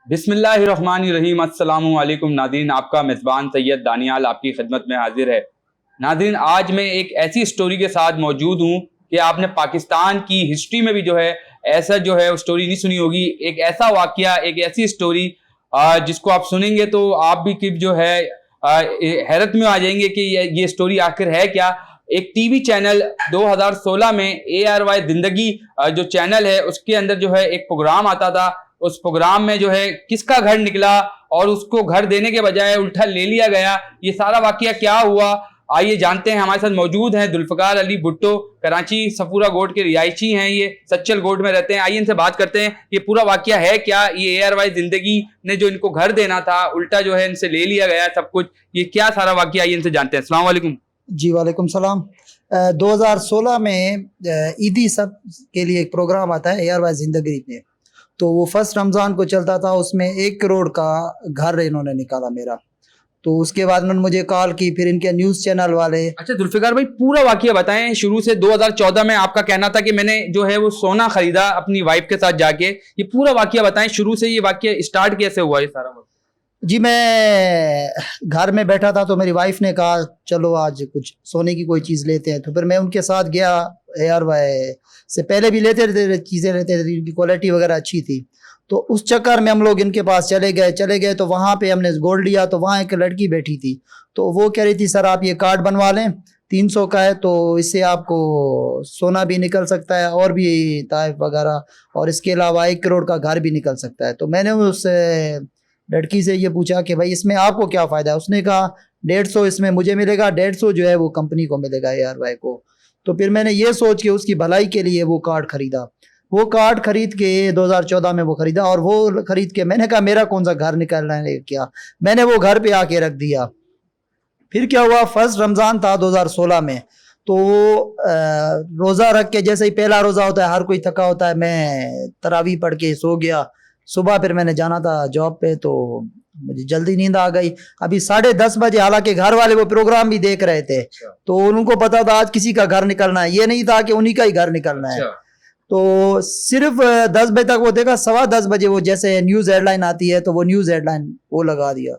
बिस्मिल्लाहिर्रहमानिर्रहीम। अस्सलामु अलैकुम नादरीन, आपका मेज़बान सैयद दानियाल आपकी खिदमत में हाजिर है। नादरीन, आज मैं एक ऐसी स्टोरी के साथ मौजूद हूँ कि आपने पाकिस्तान की हिस्ट्री में भी जो है ऐसा जो है स्टोरी नहीं सुनी होगी। एक ऐसा वाकया, एक ऐसी स्टोरी जिसको आप सुनेंगे तो आप भी कि जो है हैरत में आ जाएंगे कि ये स्टोरी आखिर है क्या। एक टीवी चैनल 2016 में ARY जिंदगी जो चैनल है उसके अंदर जो है एक प्रोग्राम आता था। उस प्रोग्राम में जो है किसका घर निकला और उसको घर देने के बजाय उल्टा ले लिया गया, ये सारा वाकया क्या हुआ, आइए जानते हैं। हमारे साथ मौजूद हैं जुल्फकार अली भुट्टो, कराची सफूरा गोड के रिहायशी हैं, ये सच्चल गोड में रहते हैं। आइए इनसे बात करते हैं ये पूरा वाकया है क्या। ये ARY जिंदगी ने जो इनको घर देना था उल्टा जो है इनसे ले लिया गया सब कुछ, ये क्या सारा वाकया, आइए इनसे जानते हैं। अस्सलाम वालेकुम। जी वालेकुम सलाम। 2016 में ईदी सब के लिए एक प्रोग्राम आता है ARY जिंदगी में, तो वो फर्स्ट रमज़ान को चलता था। उसमें 1 करोड़ का घर इन्होंने निकाला मेरा। तो उसके बाद उन्होंने मुझे कॉल की, फिर इनके न्यूज़ चैनल वाले। अच्छा जुल्फिकार भाई, पूरा वाकया बताएं शुरू से। 2014 में आपका कहना था कि मैंने जो है वो सोना खरीदा अपनी वाइफ के साथ जाके, ये पूरा वाकया बताएं शुरू से। ये वाकया स्टार्ट कैसे हुआ ये सारा? जी, मैं घर में बैठा था तो मेरी वाइफ ने कहा चलो आज कुछ सोने की कोई चीज़ लेते हैं। तो फिर मैं उनके साथ गया। ARY से पहले भी लेते रहते चीज़ें लेते थे, इनकी क्वालिटी वगैरह अच्छी थी। तो उस चक्कर में हम लोग इनके पास चले गए तो वहाँ पे हमने गोल्ड लिया। तो वहाँ एक लड़की बैठी थी, तो वो कह रही थी सर आप ये कार्ड बनवा लें, 300 का है, तो इससे आपको सोना भी निकल सकता है और भी ताइफ वगैरह, और इसके अलावा 1 करोड़ का घर भी निकल सकता है। तो मैंने उस लड़की से ये पूछा कि भाई इसमें आपको क्या फ़ायदा है। उसने कहा 150 इसमें मुझे मिलेगा, 150 जो है वो कंपनी को मिलेगा, ARY को। तो फिर मैंने ये सोच के उसकी भलाई के लिए वो कार्ड ख़रीदा। वो कार्ड खरीद के 2014 में वो ख़रीदा, और वो ख़रीद के मैंने कहा मेरा कौन सा घर निकलना है क्या, मैंने वो घर पे आके रख दिया। फिर क्या हुआ, फर्स्ट रमज़ान था 2016 में। तो रोज़ा रख के, जैसे ही पहला रोज़ा होता है हर कोई थका होता है, मैं तरावी पढ़ के सो गया। सुबह फिर मैंने जाना था जॉब पे, तो मुझे जल्दी नींद आ गई। अभी 10:30 बजे, हालांकि घर वाले वो प्रोग्राम भी देख रहे थे, तो उनको पता था आज किसी का घर निकलना है, ये नहीं था कि उन्हीं का ही घर निकलना है। तो सिर्फ 10 बजे तक वो देखा। 10:15 बजे वो जैसे न्यूज़ हेडलाइन आती है तो वो न्यूज़ हेडलाइन वो लगा दिया।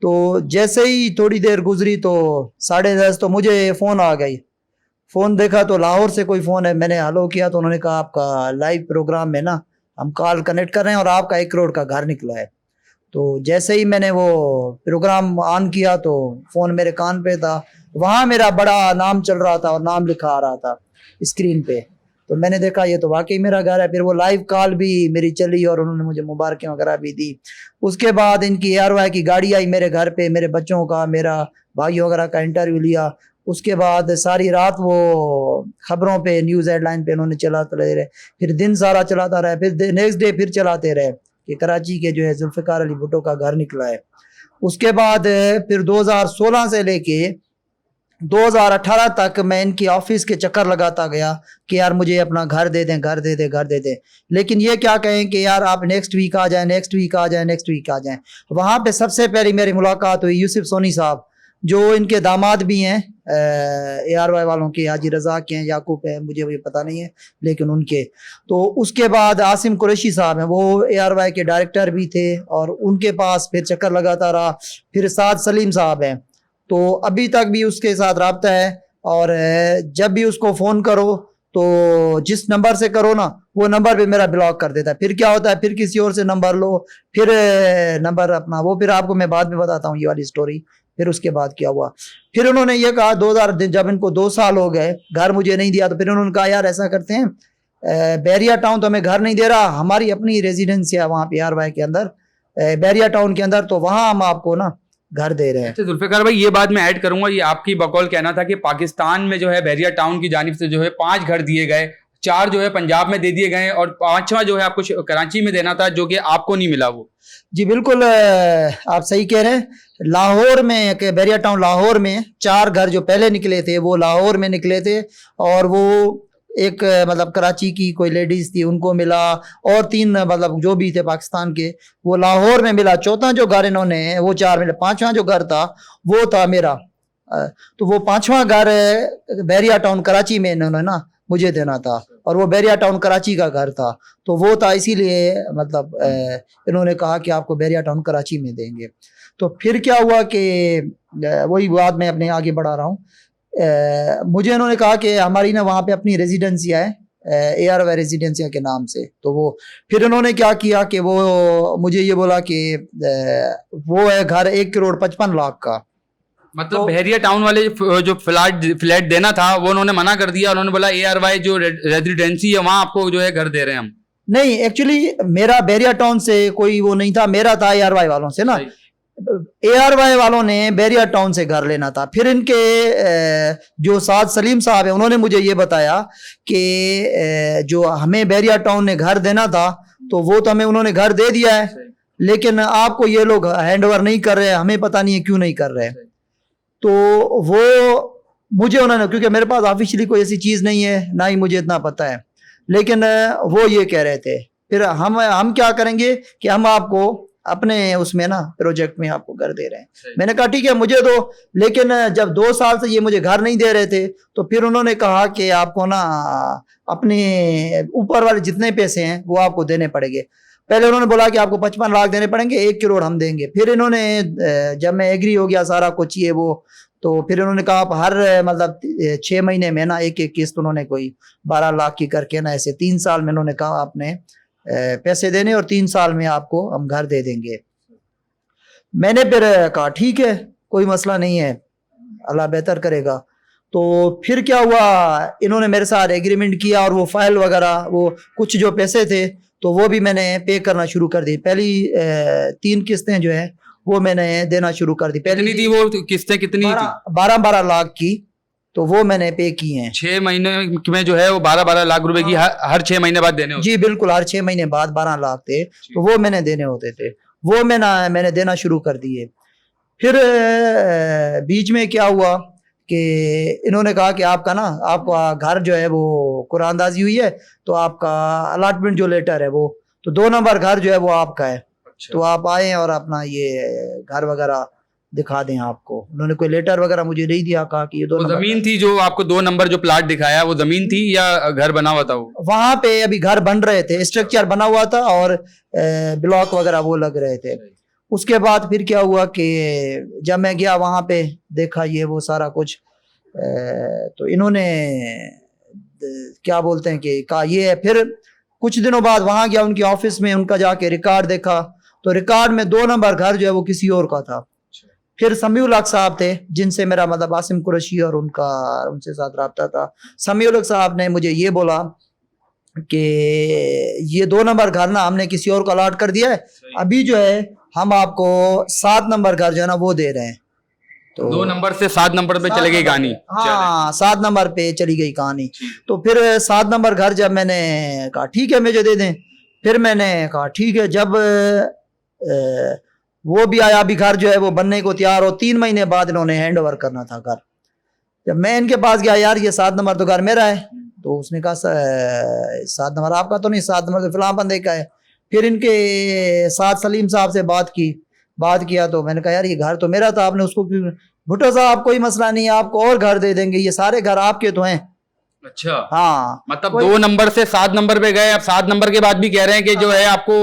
तो जैसे ही थोड़ी देर गुजरी तो 10:30 तो मुझे फ़ोन आ गई। फ़ोन देखा तो लाहौर से कोई फ़ोन है। मैंने हेलो किया तो उन्होंने कहा आपका लाइव प्रोग्राम में ना हम कॉल कनेक्ट कर रहे हैं और आपका 1 करोड़ का घर निकला है। तो जैसे ही मैंने वो प्रोग्राम ऑन किया तो फ़ोन मेरे कान पे था, वहाँ मेरा बड़ा नाम चल रहा था और नाम लिखा आ रहा था स्क्रीन पे। तो मैंने देखा ये तो वाकई मेरा घर है। फिर वो लाइव कॉल भी मेरी चली और उन्होंने मुझे मुबारकें वगैरह भी दी। उसके बाद इनकी ARY की गाड़ी आई मेरे घर पे, मेरे बच्चों का, मेरा भाई वगैरह का इंटरव्यू लिया। उसके बाद सारी रात वो खबरों पे, न्यूज़ हेडलाइन पे उन्होंने चलाते रहे। फिर दिन सारा चलाता रहे, फिर नेक्स्ट डे फिर चलाते रहे कि कराची के जो है जुल्फ़िकार अली भुट्टो का घर निकला है। उसके बाद फिर 2016 से लेके 2018 तक मैं इनकी ऑफिस के चक्कर लगाता गया कि यार मुझे अपना घर दे दें, घर दे दें, घर दे दें। लेकिन ये क्या कहें कि यार आप नेक्स्ट वीक आ जाएं, नेक्स्ट वीक आ जाएं, नेक्स्ट वीक आ जाएं। वहाँ पे सबसे पहले मेरी मुलाकात हुई यूसुफ सोनी साहब, जो इनके दामाद भी हैं, ARY वालों के, हाजी रज़ाक के हैं, याकूब है, मुझे वो पता नहीं है, लेकिन उनके। तो उसके बाद आसिम कुरैशी साहब हैं, वो ARY के डायरेक्टर भी थे, और उनके पास फिर चक्कर लगाता रहा। फिर साद सलीम साहब हैं, तो अभी तक भी उसके साथ रब्ता है। और जब भी उसको फ़ोन करो तो जिस नंबर से करो ना वो नंबर पे मेरा ब्लॉक कर देता है। फिर क्या होता है, फिर किसी और से नंबर लो, फिर नंबर अपना वो, फिर आपको मैं बाद में बताता हूँ ये वाली स्टोरी। फिर उसके बाद क्या हुआ, फिर उन्होंने ये कहा 2000 जब इनको 2 साल हो गए घर मुझे नहीं दिया, तो फिर उन्होंने कहा यार ऐसा करते हैं, बैरिया टाउन तो हमें घर नहीं दे रहा, हमारी अपनी रेजिडेंसी है वहाँ पे ARY के अंदर, बैरिया टाउन के अंदर, तो वहाँ हम आपको ना घर दे रहे हैं। अच्छा जुल्फिकार भाई, ये बात मैं ऐड करूंगा, ये आपकी बकौल कहना था कि पाकिस्तान में जो है बैरिया टाउन की जानिब से जो है 5 घर दिए गए, 4 जो है पंजाब में दे दिए गए और 5वां जो है आपको कराची में देना था, जो कि आपको नहीं मिला वो। जी बिल्कुल, आप सही कह रहे हैं। लाहौर में, के बैरिया टाउन लाहौर में 4 घर जो पहले निकले थे वो लाहौर में निकले थे, और वो एक मतलब कराची की कोई लेडीज थी उनको मिला, और 3 मतलब जो भी थे पाकिस्तान के वो लाहौर में मिला। चौथा जो घर इन्होंने वो 4 मिले। 5वां जो घर था वो था मेरा। तो वो 5वां घर बैरिया टाउन कराची में इन्होंने ना मुझे देना था, और वो बैरिया टाउन कराची का घर था, तो वो था, इसीलिए मतलब इन्होंने कहा कि आपको बैरिया टाउन कराची में देंगे। तो फिर क्या हुआ कि वही बात मैं अपने आगे बढ़ा रहा हूँ। मुझे इन्होंने कहा कि हमारी ना वहाँ पे अपनी रेजिडेंसिया है, ARY रेजिडेंसिया के नाम से। तो वो फिर इन्होंने क्या किया कि वो मुझे ये बोला कि वो है घर 1,55,00,000 का। मतलब बहरिया टाउन वाले जो फ्लैट देना था वो उन्होंने मना कर दिया, उन्होंने बोला ARY जो रेजिडेंसी है वहां आपको जो है घर दे रहे हैं हम। नहीं, एक्चुअली मेरा बैरिया टाउन से कोई वो नहीं था, मेरा था ARY वालों से ना। ARY वालों ने बैरिया टाउन से घर लेना था। फिर इनके जो साद सलीम साहब है उन्होंने मुझे ये बताया कि जो हमें बैरिया टाउन ने घर देना था तो वो तो हमें उन्होंने घर दे दिया है, लेकिन आपको ये लोग हैंड ओवर नहीं कर रहे, हमें पता नहीं है क्यों नहीं कर रहे। तो वो मुझे उन्होंने, क्योंकि मेरे पास ऑफिशियली कोई ऐसी चीज़ नहीं है, ना ही मुझे इतना पता है, लेकिन वो ये कह रहे थे। फिर हम क्या करेंगे कि हम आपको अपने उसमें ना प्रोजेक्ट में आपको घर दे रहे हैं। मैंने कहा ठीक है मुझे दो, लेकिन जब 2 साल से ये मुझे घर नहीं दे रहे थे तो फिर उन्होंने कहा कि आपको ना अपने ऊपर वाले जितने पैसे हैं वो आपको देने पड़ेंगे। पहले उन्होंने बोला कि आपको 55 लाख देने पड़ेंगे, 1 करोड़ हम देंगे। फिर इन्होंने जब मैं एग्री हो गया सारा कुछ ये वो, तो फिर उन्होंने कहा आप हर मतलब 6 महीने में ना एक किस्त उन्होंने कोई 12 लाख की करके ना ऐसे 3 साल में उन्होंने कहा आपने पैसे देने और 3 साल में आपको हम घर दे देंगे। मैंने फिर कहा ठीक है कोई मसला नहीं है, अल्लाह बेहतर करेगा। तो फिर क्या हुआ, इन्होंने मेरे साथ एग्रीमेंट किया और वो फाइल वगैरह वो कुछ जो पैसे थे तो वो भी मैंने पे करना शुरू कर दी। पहली 3 किस्तें जो है वो मैंने देना शुरू कर दी। पहली थी वो किस्तें कितनी थी? 12 लाख की, तो वो मैंने पे की हैं। 6 महीने में जो है वो 12 लाख रुपए की हर 6 महीने बाद देने होते? जी बिल्कुल, हर 6 महीने बाद 12 लाख थे, तो वो मैंने देने होते थे, वो मैंने देना शुरू कर दिए। फिर बीच में क्या हुआ कि इन्होंने कहा कि आपका ना आपका घर जो है वो कुरानदाजी हुई है, तो आपका अलॉटमेंट जो लेटर है वो, तो 2 नंबर घर जो है वो आपका है। अच्छा। तो आप आए और अपना ये घर वगैरह दिखा दें आपको। उन्होंने कोई लेटर वगैरह मुझे नहीं दिया, कहा कि ये 2 नंबर जमीन थी जो आपको 2 नंबर जो प्लाट दिखाया वो जमीन थी या घर बना हुआ था? वो वहां पे अभी घर बन रहे थे, स्ट्रक्चर बना हुआ था और ब्लॉक वगैरह वो लग रहे थे। उसके बाद फिर क्या हुआ कि जब मैं गया वहां पे देखा ये वो सारा कुछ, तो इन्होंने क्या बोलते हैं कि कहा ये है। फिर कुछ दिनों बाद वहां गया उनके ऑफिस में, उनका जाके रिकॉर्ड देखा, तो रिकॉर्ड में 2 नंबर घर जो है वो किसी और का था। फिर समीउल हक साहब थे जिनसे मेरा मतलब आसिम कुरैशी और उनसे साथ रब्ता था। समीउल हक साहब ने मुझे ये बोला कि ये 2 नंबर घर ना हमने किसी और को अलॉट कर दिया है, अभी जो है हम आपको 7 नंबर घर जो है ना वो दे रहे हैं। तो 2 नंबर से 7 नंबर पे चली गई कहानी। हाँ, 7 नंबर पे चली गई कहानी। तो फिर 7 नंबर घर जब मैंने कहा ठीक है मुझे दे दें, फिर मैंने कहा ठीक है। जब वो भी आया, अभी घर जो है वो बनने को तैयार हो, 3 महीने बाद इन्होंने हैंड ओवर करना था घर। जब मैं इनके पास गया, यार ये 7 नंबर तो घर मेरा है, तो उसने कहा 7 नंबर आपका तो नहीं, 7 नंबर तो फिलहाल बंदे का है। फिर इनके साथ सलीम साहब से बात किया तो मैंने कहा यार ये घर तो मेरा था, आपने उसको क्यों? भुट्टो साहब कोई मसला नहीं है, आपको और घर दे देंगे, ये सारे घर आपके तो हैं। अच्छा, हाँ, मतलब 2 नंबर से 7 नंबर पे गए, अब 7 नंबर के बाद भी कह रहे हैं कि जो है आपको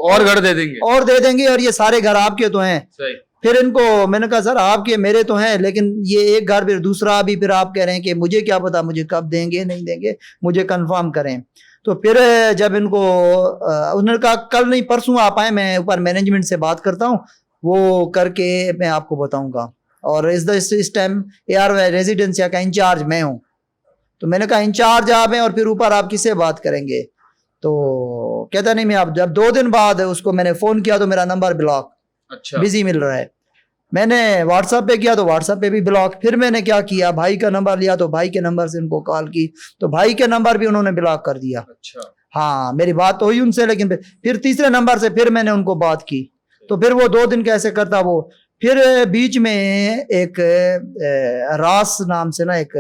और घर दे देंगे और ये सारे घर आपके तो हैं। सही। फिर इनको मैंने कहा सर आपके मेरे तो हैं, लेकिन ये एक घर फिर दूसरा अभी फिर आप कह रहे हैं कि मुझे क्या पता मुझे कब देंगे नहीं देंगे, मुझे कंफर्म करें। तो फिर जब इनको उन्होंने कहा कल नहीं परसों आप आए, मैं ऊपर मैनेजमेंट से बात करता हूँ, वो करके मैं आपको बताऊंगा। और इस टाइम ARY रेजिडेंसिया का इंचार्ज मैं हूँ। तो मैंने कहा इंचार्ज आप हैं और फिर ऊपर आप किससे बात करेंगे? तो कहता नहीं मैं आप। जब 2 दिन बाद उसको मैंने फोन किया तो मेरा नंबर ब्लॉक, अच्छा, बिजी मिल रहा है। मैंने व्हाट्सएप पे किया तो व्हाट्सएप पे भी ब्लॉक। फिर मैंने क्या किया, भाई का नंबर लिया तो भाई के नंबर से इनको कॉल की तो भाई के नंबर भी उन्होंने ब्लॉक कर दिया। अच्छा, हाँ मेरी बात तो हुई उनसे, लेकिन फिर तीसरे नंबर से फिर मैंने उनको बात की तो फिर वो 2 दिन कैसे करता वो। फिर बीच में एक रास नाम से ना एक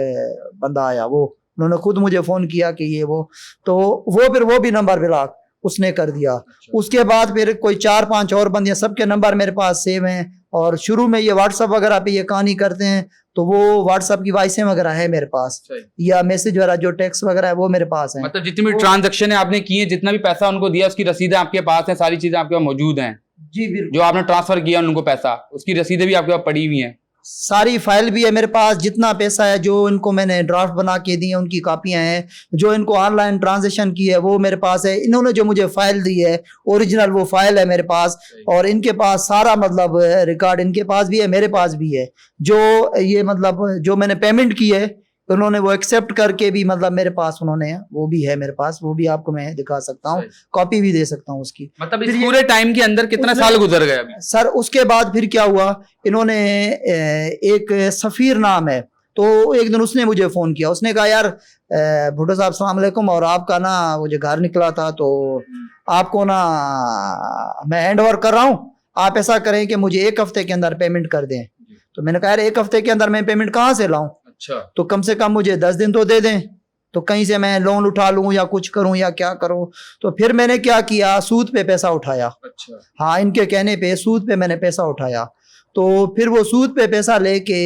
बंदा आया, वो उन्होंने खुद मुझे फोन किया कि ये वो, तो फिर वो भी नंबर ब्लॉक उसने कर दिया। उसके बाद फिर कोई 4-5 और बंदियां, सबके नंबर मेरे पास सेव हैं और शुरू में ये व्हाट्सएप वगैरह पे ये कहानी करते हैं तो वो व्हाट्सएप की वॉइसें वगैरह है मेरे पास, सही। या मैसेज वगैरह जो टेक्स्ट वगैरह है वो मेरे पास है। मतलब जितनी भी ट्रांजैक्शन है आपने की है, जितना भी पैसा उनको दिया, उसकी रसीदें आपके पास हैं, सारी चीजें आपके पास मौजूद हैं। जी बिल्कुल। जो आपने ट्रांसफर किया उनको पैसा, उसकी रसीदें भी आपके पास पड़ी हुई हैं। सारी फाइल भी है मेरे पास, जितना पैसा है जो इनको मैंने ड्राफ्ट बना के दी है उनकी कॉपियां हैं, जो इनको ऑनलाइन ट्रांजेक्शन की है वो मेरे पास है। इन्होंने जो मुझे फाइल दी है ओरिजिनल वो फाइल है मेरे पास, और इनके पास सारा मतलब रिकॉर्ड इनके पास भी है, मेरे पास भी है। जो ये मतलब जो मैंने पेमेंट की है उन्होंने वो एक्सेप्ट करके भी मतलब मेरे पास उन्होंने वो भी है मेरे पास, वो भी आपको मैं दिखा सकता हूँ, कॉपी भी दे सकता हूँ उसकी। मतलब इस पूरे टाइम के अंदर कितने साल गुजर गए अभी? सर उसके बाद फिर क्या हुआ, इन्होंने एक सफीर नाम है, तो एक दिन उसने मुझे फोन किया, उसने कहा यार भुट्टो साहब अस्सलाम वालेकुम, और आपका ना मुझे घर निकला था तो आपको ना मैं हैंड ओवर कर रहा हूँ, आप ऐसा करें कि मुझे 1 हफ्ते के अंदर पेमेंट कर दें। तो मैंने कहा यार 1 हफ्ते के अंदर मैं पेमेंट कहाँ से लाऊं? अच्छा। तो कम से कम मुझे 10 दिन तो दे दें, तो कहीं से मैं लोन उठा लूं या कुछ करूं या क्या करूं। तो फिर मैंने क्या किया, सूद पे पैसा उठाया। अच्छा। हाँ, इनके कहने पे सूद पे मैंने पैसा उठाया। तो फिर वो सूद पे पैसा लेके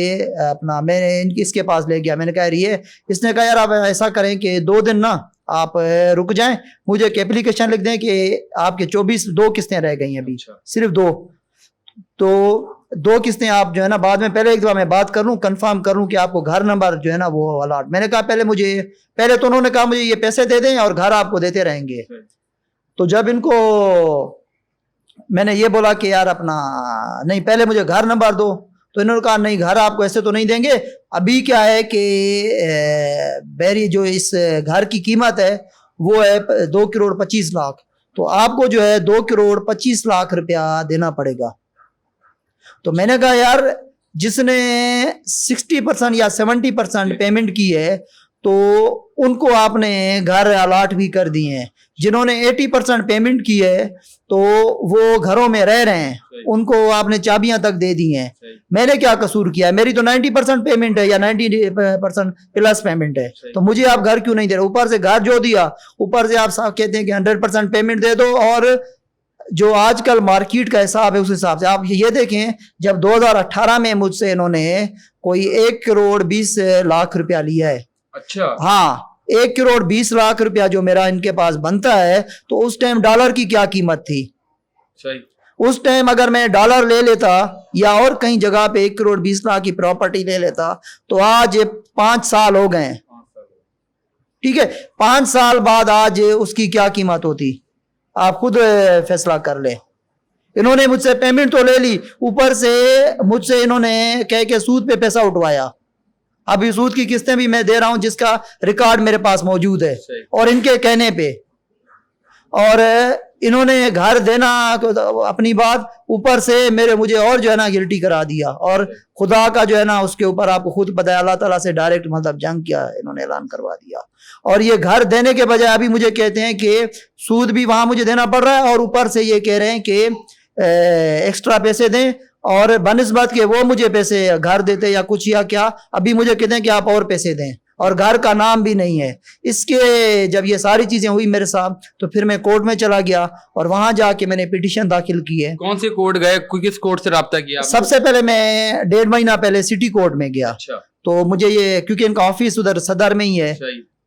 अपना मैंने इनकी इसके पास ले गया, मैंने कहा ये, इसने कहा यार आप ऐसा करें कि 2 दिन ना आप रुक जाएं, मुझे एक एप्लीकेशन लिख दें कि आपके 2 किस्तें रह गई हैं अभी। अच्छा। सिर्फ 2, तो 2 किस्तें आप जो है ना बाद में, पहले एक दफा मैं बात कर लूं, कंफर्म कर लूं कि आपको घर नंबर जो है ना वो अलॉट। मैंने कहा पहले तो उन्होंने कहा मुझे ये पैसे दे दें और घर आपको देते रहेंगे। तो जब इनको मैंने ये बोला कि यार अपना नहीं पहले मुझे घर नंबर दो, तो इन्होंने कहा नहीं घर आपको ऐसे तो नहीं देंगे। अभी क्या है कि बैरी जो इस घर की कीमत है वो है 2 करोड़ 25 लाख, तो आपको जो है 2 करोड़ 25 लाख रुपया देना पड़ेगा। तो मैंने कहा यार जिसने 60% या 70% पेमेंट की है तो उनको आपने घर अलॉट भी कर दिए हैं, जिन्होंने 80% पेमेंट की है तो वो घरों में रह रहे हैं, उनको आपने चाबियां तक दे दी हैं। मैंने क्या कसूर किया है? मेरी तो 90% पेमेंट है या 90% प्लस पेमेंट है, तो मुझे आप घर क्यों नहीं दे रहे? ऊपर से घर जो दिया, ऊपर से आप कहते हैं कि 100% पेमेंट दे दो। और जो आजकल मार्केट का हिसाब है उस हिसाब से आप ये देखें, जब 2018 में मुझसे इन्होंने कोई 1 करोड़ 20 लाख रुपया लिया है। अच्छा। हाँ, 1 करोड़ 20 लाख रुपया जो मेरा इनके पास बनता है, तो उस टाइम डॉलर की क्या कीमत थी? सही। उस टाइम अगर मैं डॉलर ले लेता या और कहीं जगह पे 1 करोड़ 20 लाख की प्रॉपर्टी ले लेता तो आज 5 साल हो गए, ठीक है, 5 साल बाद आज उसकी क्या कीमत होती, आप खुद फैसला कर ले। इन्होंने मुझसे पेमेंट तो ले ली, ऊपर से मुझसे इन्होंने कह के सूद पे पैसा उठवाया। अभी सूद की किस्तें भी मैं दे रहा हूं जिसका रिकॉर्ड मेरे पास मौजूद है, और इनके कहने पे। और इन्होंने घर देना अपनी बात, ऊपर से मुझे और जो है ना गिल्टी करा दिया। और खुदा का जो है ना उसके ऊपर आपको खुद पता है, अल्लाह ताला से डायरेक्ट मतलब जंग किया, इन्होंने ऐलान करवा दिया। और ये घर देने के बजाय अभी मुझे कहते हैं कि सूद भी वहां मुझे देना पड़ रहा है, और ऊपर से ये कह रहे हैं कि एक्स्ट्रा पैसे दें, और बनिस्बत के वो मुझे पैसे घर देते या कुछ या क्या, अभी मुझे कहते हैं कि आप और पैसे दें, और घर का नाम भी नहीं है इसके। जब ये सारी चीजें हुई मेरे साथ तो फिर मैं कोर्ट में चला गया, और वहां जाके मैंने पिटीशन दाखिल की है। कौन से कोर्ट गए, किस कोर्ट से राब्ता किया? सबसे पहले मैं 1.5 महीना पहले सिटी कोर्ट में गया। अच्छा। तो मुझे ये, क्योंकि इनका ऑफिस उधर सदर में ही है,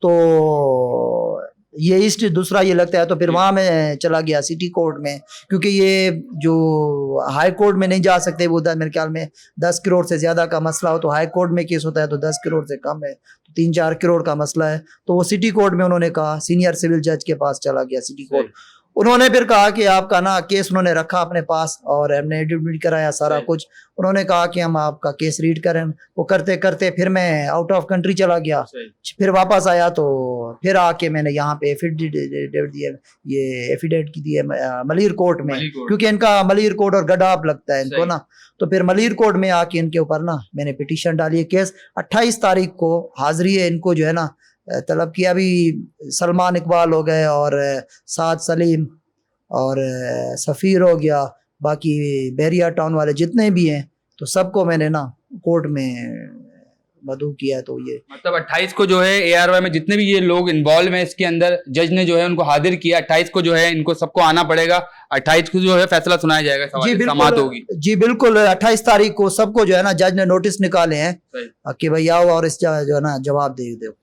तो ये ईस्ट दूसरा ये लगता है, तो फिर वहां मैं चला गया सिटी कोर्ट में, क्योंकि ये जो हाई कोर्ट में नहीं जा सकते, वो मेरे ख्याल में 10 करोड़ से ज्यादा का मसला हो तो हाई कोर्ट में केस होता है, तो 10 करोड़ से कम है तो 3-4 करोड़ का मसला है, तो वो सिटी कोर्ट में उन्होंने कहा, सीनियर सिविल जज के पास चला गया सिटी कोर्ट। उन्होंने फिर कहा कि आपका ना केस उन्होंने रखा अपने पास, और हमने एडमिट कराया सारा कुछ। उन्होंने कहा कि हम आपका केस रीड करें, वो करते करते फिर मैं आउट ऑफ कंट्री चला गया। फिर वापस आया तो फिर आके मैंने यहाँ पे एफिडेविट दिया, ये एफिडेविट की दी है मलिर कोर्ट में, क्योंकि इनका मलिर कोर्ट और गडाप लगता है इनको ना, तो फिर मलिर कोर्ट में आके इनके ऊपर ना मैंने पिटीशन डाली है। केस 28 तारीख को हाजिरी है, इनको जो है ना तलब किया। अभी सलमान इकबाल हो गए, और साद सलीम, और सफ़ीर हो गया, बाकी बैरिया टाउन वाले जितने भी हैं, तो सबको मैंने ना कोर्ट में मदऊ किया। तो ये मतलब 28 को जो है ARY में जितने भी ये लोग इन्वॉल्व हैं इसके अंदर जज ने जो है उनको हाजिर किया। 28 को जो है इनको सबको आना पड़ेगा। 28 को जो है फैसला सुनाया जाएगा, समाअत होगी। जी बिल्कुल, 28 तारीख को सबको जो है ना जज ने नोटिस निकाले हैं कि भाई आओ और इस जो है ना जवाब दे दो।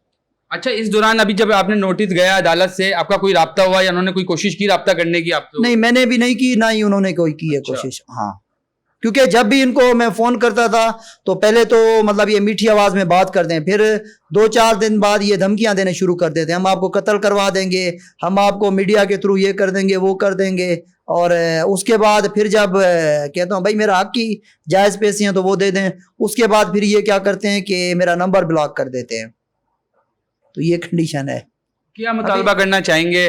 अच्छा, इस दौरान अभी जब आपने नोटिस गया अदालत से, आपका कोई राब्ता हुआ या उन्होंने कोई कोशिश की राब्ता करने की आपसे? नहीं, मैंने भी नहीं की, ना ही उन्होंने कोई की है कोशिश। हाँ, क्योंकि जब भी इनको मैं फोन करता था तो पहले तो मतलब ये मीठी आवाज में बात करते हैं, फिर 2-4 दिन बाद ये धमकियां देने शुरू कर देते हैं, हम आपको कत्ल करवा देंगे, हम आपको मीडिया के थ्रू ये कर देंगे वो कर देंगे। और उसके बाद फिर जब कहता हूँ भाई मेरा हक की जायज़ पैसे हैं तो वो दे दें, उसके बाद फिर ये क्या करते हैं कि मेरा नंबर ब्लॉक कर देते हैं। तो ये कंडीशन है। क्या मुतालबा करना चाहेंगे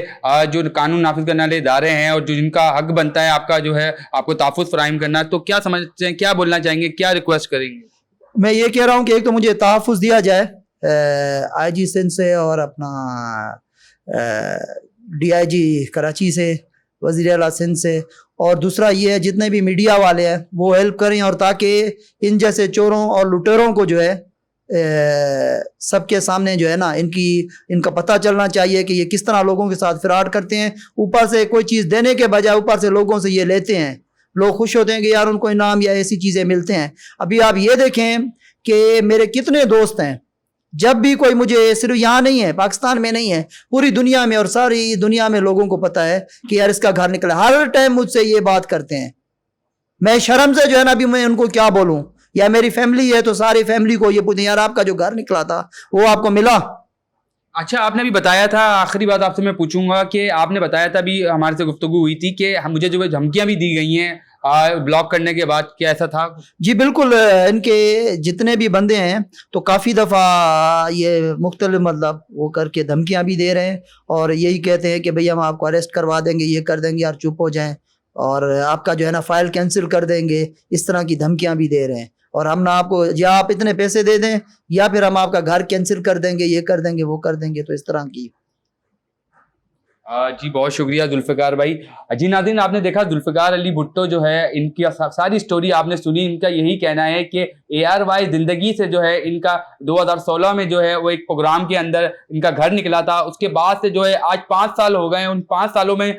जो कानून नाफिज करने वाले इदारे हैं और जो जिनका हक बनता है आपका जो है आपको तहफ़्फ़ुज़ फराहम करना, तो क्या समझते हैं, क्या बोलना चाहेंगे, क्या रिक्वेस्ट करेंगे? मैं ये कह रहा हूँ कि एक तो मुझे तहफ़्फ़ुज़ दिया जाए IG सिंध से और अपना DIG कराची से, वज़ीर आला सिंध से, और दूसरा ये है जितने भी मीडिया वाले हैं वो हेल्प करें, और ताकि इन जैसे चोरों और लुटेरों को जो है सबके सामने जो है ना इनका पता चलना चाहिए कि ये किस तरह लोगों के साथ फ्रॉड करते हैं। ऊपर से कोई चीज़ देने के बजाय ऊपर से लोगों से ये लेते हैं, लोग खुश होते हैं कि यार उनको इनाम या ऐसी चीज़ें मिलते हैं। अभी आप ये देखें कि मेरे कितने दोस्त हैं, जब भी कोई मुझे, सिर्फ यहाँ नहीं है, पाकिस्तान में नहीं है, पूरी दुनिया में और सारी दुनिया में लोगों को पता है कि यार इसका घर निकला, हर टाइम मुझसे ये बात करते हैं। मैं शर्म से जो है ना अभी मैं उनको क्या बोलूँ, या मेरी फैमिली है तो सारी फैमिली को ये पूछते यार आपका जो घर निकला था वो आपको मिला? अच्छा, आपने भी बताया था, आखिरी बात आपसे मैं पूछूंगा कि आपने बताया था अभी हमारे से गुफ्तगू हुई थी कि मुझे जो धमकियां भी दी गई हैं ब्लॉक करने के बाद, क्या ऐसा था? जी बिल्कुल, इनके जितने भी बंदे हैं तो काफ़ी दफ़ा ये मुख्तलिफ मतलब वो करके धमकियां भी दे रहे हैं, और यही कहते हैं कि भैया हम आपको अरेस्ट करवा देंगे, ये कर देंगे, यार चुप हो जाएं, और आपका जो है ना फाइल कैंसिल कर देंगे, इस तरह की धमकियां भी दे रहे हैं। और हम ना आपको, या आप इतने पैसे दे दें या फिर हम आपका घर कैंसिल कर देंगे, ये कर देंगे वो कर देंगे, तो इस तरह की। जी बहुत शुक्रिया जुल्फ़िकार भाई। जी नाज़रीन, आपने देखा जुल्फ़िकार अली भुट्टो जो है, इनकी सारी स्टोरी आपने सुनी। इनका यही कहना है कि ARY ज़िंदगी से जो है इनका 2016 में जो है वो एक प्रोग्राम के अंदर इनका घर निकला था। उसके बाद से जो है आज 5 साल हो गए हैं। उन 5 सालों में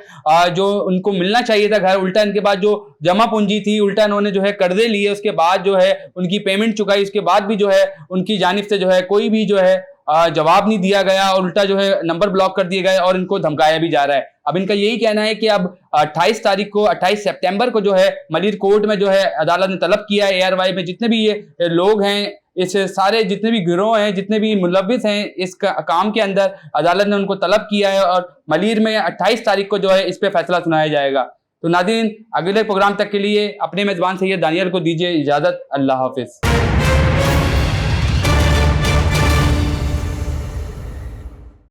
जो उनको मिलना चाहिए था घर, उल्टा इनके पास जो जमा पूंजी थी उल्टा इन्होंने जो है कर्जे लिए, उसके बाद जो है उनकी पेमेंट चुकाई, उसके बाद भी जो है उनकी जानिब से जो है कोई भी जो है जवाब नहीं दिया गया, और उल्टा जो है नंबर ब्लॉक कर दिए गए और इनको धमकाया भी जा रहा है। अब इनका यही कहना है कि अब 28 तारीख को, 28 सितंबर को जो है मलिर कोर्ट में जो है अदालत ने तलब किया है ARY में जितने भी ये लोग हैं, इस सारे जितने भी गिरोह हैं, जितने भी मुलव्विस हैं इस काम के अंदर, अदालत ने उनको तलब किया है और मलिर में 28 तारीख को जो है इस पर फैसला सुनाया जाएगा। तो नाज़रीन, अगले प्रोग्राम तक के लिए अपने मेज़बान सैयद दानियाल को दीजिए इजाज़त। अल्लाह हाफिज़।